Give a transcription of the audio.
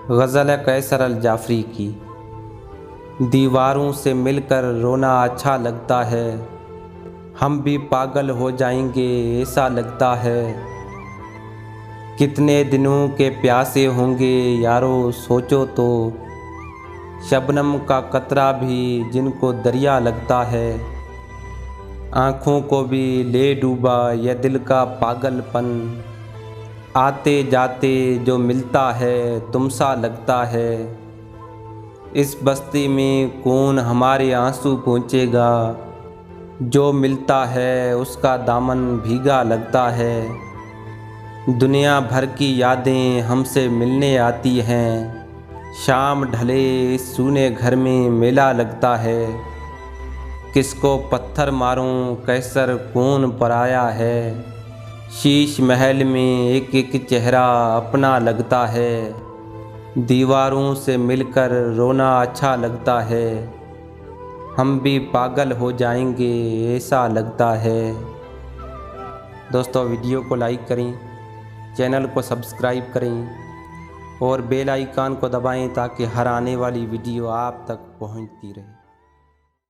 गज़ल है कैसर अल जाफ़री की। दीवारों से मिलकर रोना अच्छा लगता है, हम भी पागल हो जाएंगे ऐसा लगता है। कितने दिनों के प्यासे होंगे यारो सोचो तो, शबनम का कतरा भी जिनको दरिया लगता है। आँखों को भी ले डूबा यह दिल का पागलपन, आते जाते जो मिलता है तुम सा लगता है। इस बस्ती में कौन हमारे आंसू पहुँचेगा, जो मिलता है उसका दामन भीगा लगता है। दुनिया भर की यादें हमसे मिलने आती हैं, शाम ढले इस सूने घर में मेला लगता है। किसको पत्थर मारूं कैसर कौन पराया है, शीश महल में एक एक चेहरा अपना लगता है। दीवारों से मिलकर रोना अच्छा लगता है, हम भी पागल हो जाएंगे ऐसा लगता है। दोस्तों वीडियो को लाइक करें, चैनल को सब्सक्राइब करें और बेल आइकन को दबाएं ताकि हर आने वाली वीडियो आप तक पहुंचती रहे।